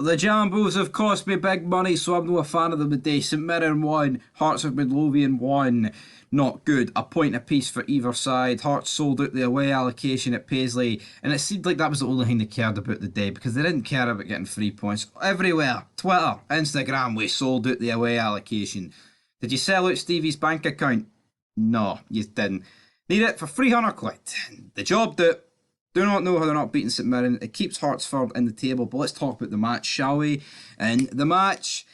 The Jambos have cost me big money, so I'm not a fan of them today. St Mirren won, Hearts of Midlothian won. Not good. A point apiece for either side. Hearts sold out the away allocation at Paisley, and it seemed like that was the only thing they cared about the day because they didn't care about getting 3 points. Everywhere, Twitter, Instagram, we sold out the away allocation. Did you sell out Stevie's bank account? No, you didn't. Need it for 300 quid. The job that do not know how they're not beating St Mirren. It keeps Hearts third in the table, but let's talk about the match, shall we? And the match,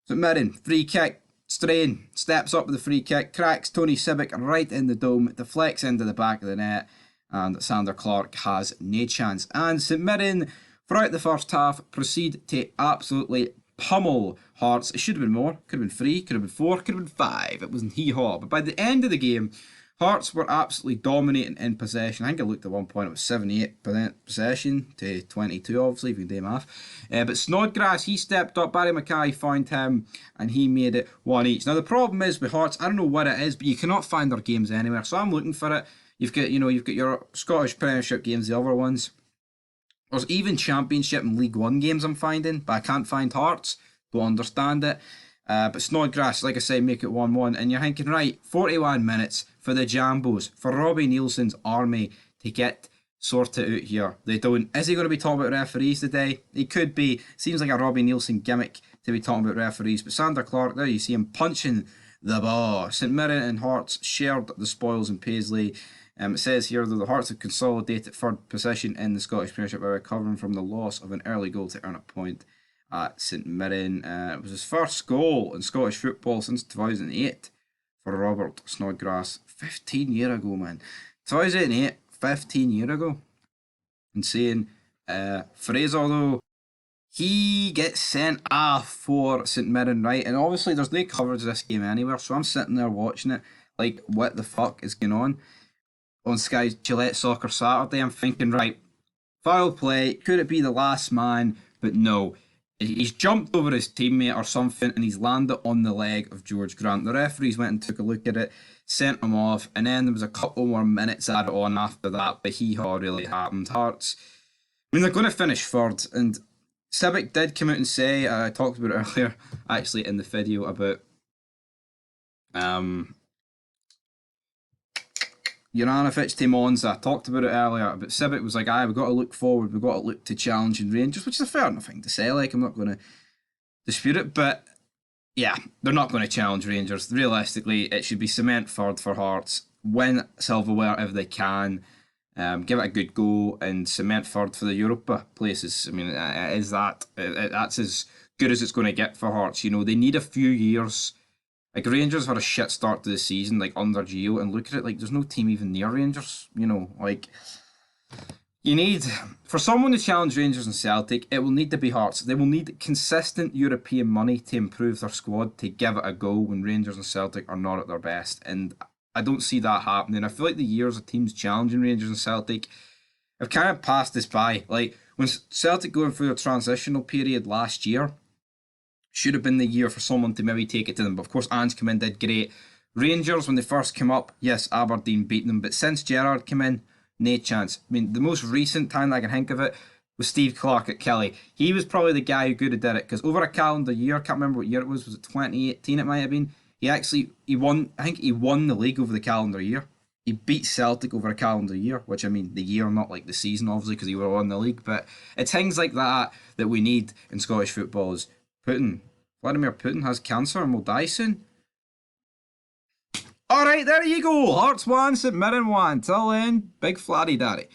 St Mirren, free kick, Strain steps up with the free kick, cracks Tony Sibic right in the dome, deflects into the back of the net, and Sander Clark has no chance. And St Mirren, throughout the first half, proceed to absolutely pummel Hearts. It should have been more, could have been 3, could have been 4, could have been 5. It wasn't hee-haw, but by the end of the game, Hearts were absolutely dominating in possession. I think I looked at one point, it was 78% possession to 22, obviously, if you can do math. But Snodgrass, he stepped up, Barry Mackay found him, and he made it 1 each. Now, the problem is with Hearts, I don't know what it is, but you cannot find their games anywhere, so I'm looking for it. You've got your Scottish Premiership games, the other ones. There's even Championship and League One games I'm finding, but I can't find Hearts. Don't understand it. But Snodgrass, like I say, make it 1-1. And you're thinking, right, 41 minutes for the Jambos, for Robbie Nielsen's army to get sorted out here. They don't. Is he going to be talking about referees today? He could be. Seems like a Robbie Nielsen gimmick to be talking about referees. But Sander Clark, there you see him punching the ball. St Mirren and Hearts shared the spoils in Paisley. It says here that the Hearts have consolidated third position in the Scottish Premiership by recovering from the loss of an early goal to earn a point at St Mirren. It was his first goal in Scottish football since 2008 for Robert Snodgrass. 15 years ago, man. 2008, 15 years ago. Insane. Fraser, though, he gets sent off for St Mirren, right? And obviously there's no coverage of this game anywhere, so I'm sitting there watching it like, what the fuck is going on Sky Gillette Soccer Saturday? I'm thinking, right, foul play, could it be the last man? But no. He's jumped over his teammate or something and he's landed on the leg of George Grant. The referees went and took a look at it, sent him off, and then there was a couple more minutes added on after that, but hee-haw really happened. Hearts, I mean, they're going to finish third, and Sibic did come out and say, I talked about it earlier, actually, in the video about Juranovic to Monza. I talked about it earlier, but Sibic was like, we've got to look forward, we've got to look to challenging Rangers, which is a fair enough thing to say. Like, I'm not going to dispute it, but yeah, they're not going to challenge Rangers. Realistically, it should be cement third for Hearts, win silverware if they can, give it a good go, and cement third for the Europa places. I mean, that's as good as it's going to get for Hearts. You know, they need a few years. Like, Rangers had a shit start to the season, like, under Gio, and look at it, like, there's no team even near Rangers, you know, like, you need, for someone to challenge Rangers and Celtic, it will need to be Hearts. They will need consistent European money to improve their squad, to give it a go when Rangers and Celtic are not at their best, and I don't see that happening. I feel like the years of teams challenging Rangers and Celtic have kind of passed us by. Like, when Celtic going through a transitional period last year, should have been the year for someone to maybe take it to them. But of course, Ange came in, did great. Rangers, when they first came up, yes, Aberdeen beat them. But since Gerrard came in, no chance. I mean, the most recent time that I can think of it was Steve Clarke at Kelly. He was probably the guy who could have did it. Because over a calendar year, I can't remember what year it was it 2018 it might have been? He won, I think he won the league over the calendar year. He beat Celtic over a calendar year, which, I mean, the year, not like the season, obviously, because he were on the league. But it's things like that that we need in Scottish football. Is Vladimir Putin has cancer and will die soon. Alright, there you go. Hearts 1, St Mirren 1. Till then, big flatty daddy.